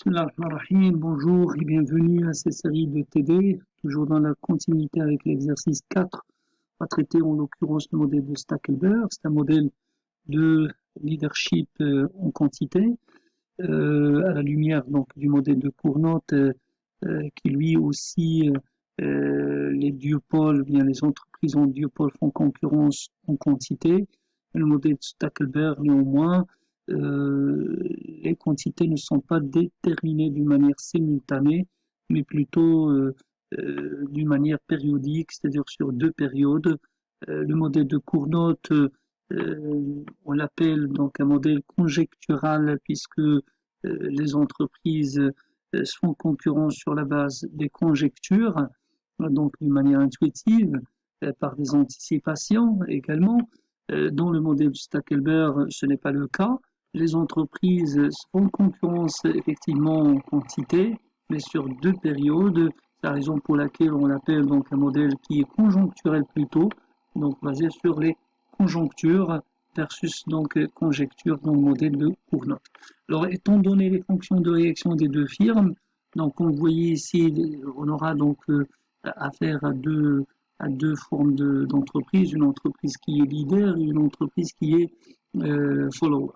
Bismillahirrahmanirrahim, bonjour et bienvenue à cette série de TD, toujours dans la continuité avec l'exercice 4, on va traiter en l'occurrence le modèle de Stackelberg, c'est un modèle de leadership en quantité, à la lumière donc du modèle de Cournot qui lui aussi les duopoles, bien les entreprises en duopole font concurrence en quantité. Le modèle de Stackelberg néanmoins les quantités ne sont pas déterminées d'une manière simultanée, mais plutôt d'une manière périodique, c'est-à-dire sur deux périodes. Le modèle de Cournot, on l'appelle donc un modèle conjectural puisque les entreprises se font concurrence sur la base des conjectures, donc d'une manière intuitive, par des anticipations également. Dans le modèle de Stackelberg, ce n'est pas le cas. Les entreprises se font concurrence effectivement en quantité, mais sur deux périodes. C'est la raison pour laquelle on l'appelle donc un modèle qui est conjoncturel plutôt, donc basé sur les conjonctures versus donc conjecture dans le modèle de Cournot. Alors, étant donné les fonctions de réaction des deux firmes, donc on voyait ici, on aura donc affaire à deux formes d'entreprise, une entreprise qui est leader et une entreprise qui est follower,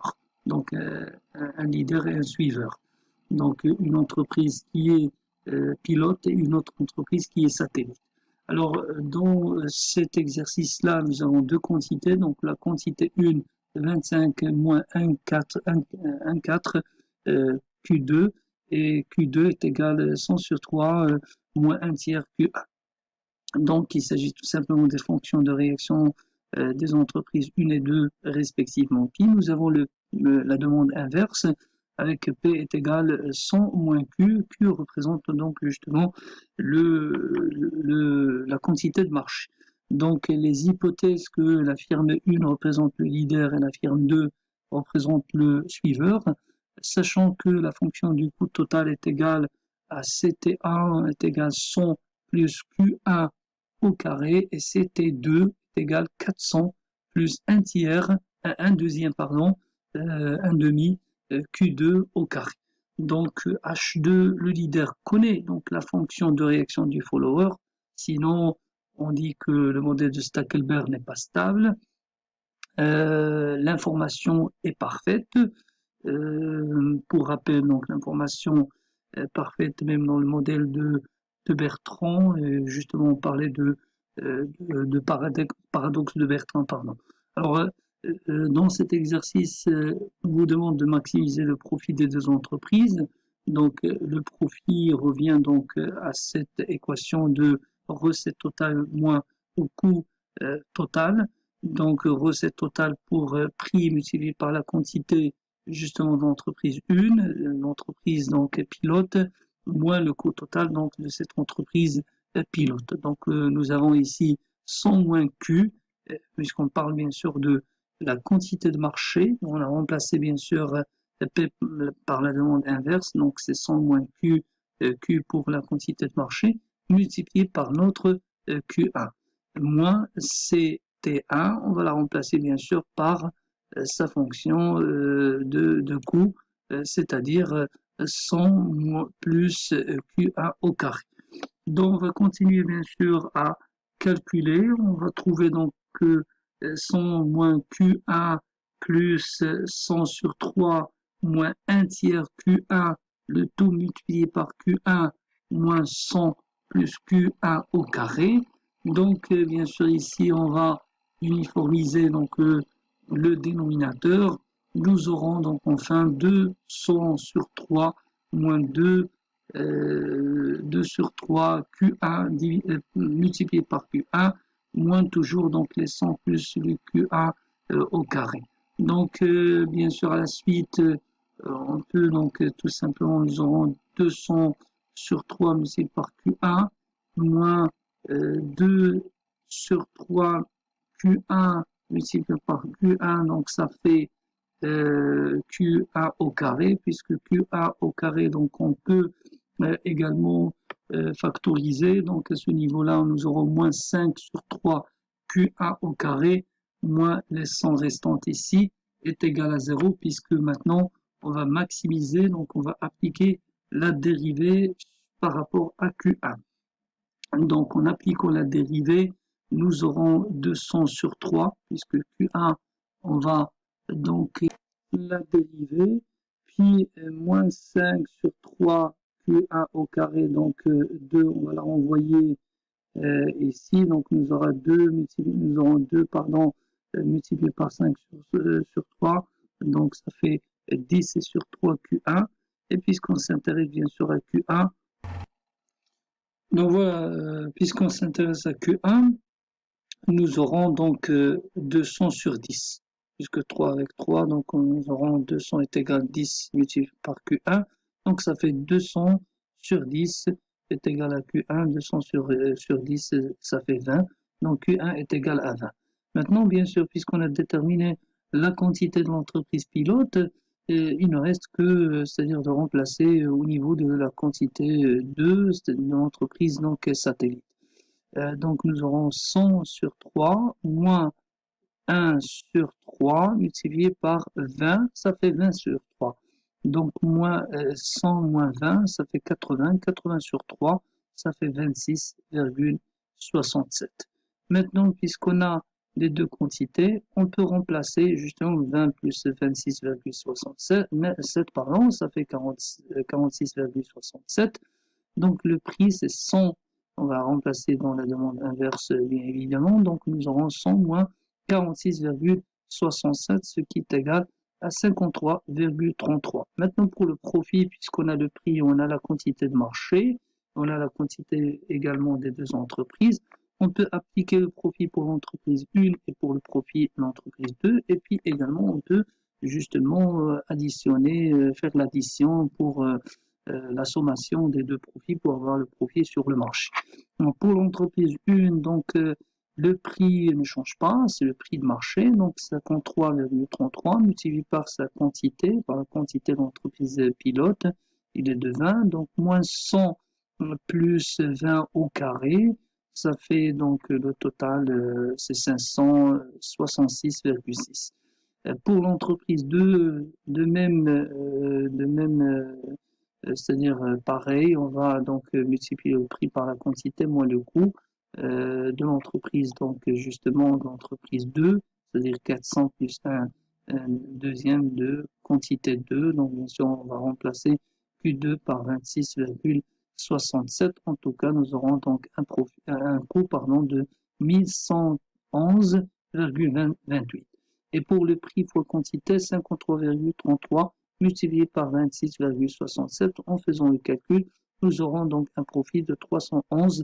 donc un leader et un suiveur. Donc une entreprise qui est pilote et une autre entreprise qui est satellite. Alors dans cet exercice-là, nous avons deux quantités, donc la quantité 1, 25 moins 1, 4, 1, 4 Q2, et Q2 est égal à 100 sur 3 moins 1 tiers Q1. Donc, il s'agit tout simplement des fonctions de réaction des entreprises 1 et 2 respectivement. Puis, nous avons la demande inverse avec P est égal 100 moins Q. Q représente donc justement la quantité de marché. Donc, les hypothèses que la firme 1 représente le leader et la firme 2 représente le suiveur, sachant que la fonction du coût total est égale à CT1 est égal 100 plus Q1 au carré et CT2 est égal 400 plus 1 tiers, 1 deuxième, pardon, 1 demi Q2 au carré. Donc H2, le leader connaît donc la fonction de réaction du follower, sinon on dit que le modèle de Stackelberg n'est pas stable. L'information est parfaite. Pour rappel, donc l'information parfaite même dans le modèle de Bertrand, justement on parlait de paradoxe de Bertrand, pardon. Alors dans cet exercice, on vous demande de maximiser le profit des deux entreprises. Donc le profit revient donc à cette équation de recette totale moins au coût total. Donc recette totale pour prix multiplié par la quantité justement d'entreprise 1, l'entreprise donc pilote, moins le coût total donc de cette entreprise pilote. Donc nous avons ici 100 moins Q, puisqu'on parle bien sûr de la quantité de marché. On a remplacé bien sûr P par la demande inverse, donc c'est 100 moins Q, Q pour la quantité de marché, multiplié par notre Q1, moins CT1, on va la remplacer bien sûr par sa fonction de coût, c'est-à-dire 100 plus Q1 au carré. Donc on va continuer bien sûr à calculer, on va trouver donc que 100 moins Q1 plus 100 sur 3 moins 1 tiers Q1, le tout multiplié par Q1 moins 100 plus Q1 au carré. Donc bien sûr ici on va uniformiser donc le dénominateur. Nous aurons donc enfin 200 sur 3 moins 2 sur 3 Q1 multiplié par Q1 moins toujours donc les 100 plus le Q1 au carré. Donc bien sûr à la suite on peut donc tout simplement nous aurons 200 sur 3 multiplié par Q1 moins 2 sur 3 Q1 multiplié par Q1, donc ça fait Q1 au carré, puisque Q1 au carré, donc on peut également factoriser. Donc à ce niveau-là, nous aurons moins 5 sur 3 Q1 au carré, moins les 100 restantes ici, est égal à 0, puisque maintenant, on va maximiser, donc on va appliquer la dérivée par rapport à Q1. Donc, en appliquant la dérivée, nous aurons 200 sur 3, puisque Q1, on va donc la dérivée, puis moins 5 sur 3 Q1 au carré, donc 2, on va la renvoyer ici, donc nous aurons 2, multiplié par 5 sur 3, donc ça fait 10 sur 3 Q1, et puisqu'on s'intéresse bien sûr à Q1, donc voilà, puisqu'on s'intéresse à Q1, nous aurons donc 200 sur 10, puisque 3 avec 3, donc nous aurons 200 est égal à 10 multiplié par Q1, donc ça fait 200 sur 10 est égal à Q1, 200 sur 10, ça fait 20, donc Q1 est égal à 20. Maintenant, bien sûr, puisqu'on a déterminé la quantité de l'entreprise pilote, il ne reste que, c'est-à-dire de remplacer au niveau de la quantité 2, c'est-à-dire de l'entreprise donc satellite. Donc nous aurons 100 sur 3 moins 1 sur 3 multiplié par 20, ça fait 20 sur 3. Donc moins 100 moins 20, ça fait 80. 80 sur 3, ça fait 26,67. Maintenant, puisqu'on a les deux quantités, on peut remplacer justement 20 plus 26,67, pardon, ça fait 46,67. Donc le prix, c'est 100. On va remplacer dans la demande inverse, bien évidemment. Donc nous aurons 100 moins 46,67, ce qui est égal à 53,33. Maintenant pour le profit, puisqu'on a le prix, on a la quantité de marché, on a la quantité également des deux entreprises, on peut appliquer le profit pour l'entreprise 1 et pour le profit de l'entreprise 2, et puis également on peut justement additionner, faire l'addition pour la sommation des deux profits pour avoir le profit sur le marché. Donc pour l'entreprise 1, donc le prix ne change pas, c'est le prix de marché, donc 53,33 multiplié par sa quantité, par la quantité de l'entreprise pilote, il est de 20, donc moins 100 plus 20 au carré, ça fait donc le total, c'est 566,6. Pour l'entreprise 2, c'est-à-dire pareil, on va donc multiplier le prix par la quantité moins le coût de l'entreprise, donc justement de l'entreprise 2, c'est-à-dire 400 plus 1 deuxième de quantité 2, donc bien sûr on va remplacer Q2 par 26,67, en tout cas nous aurons donc un coût de 1111,28. Et pour le prix fois quantité, 53,33 multiplié par 26,67, en faisant le calcul, nous aurons donc un profit de 311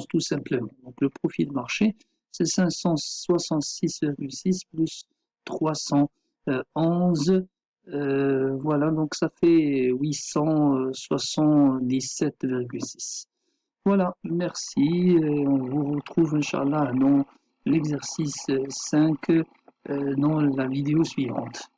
tout simplement. Donc le profit de marché, c'est 566,6 plus 311. Voilà, donc ça fait 877,6. Voilà, merci. Et on vous retrouve, Inch'Allah, dans l'exercice 5, dans la vidéo suivante.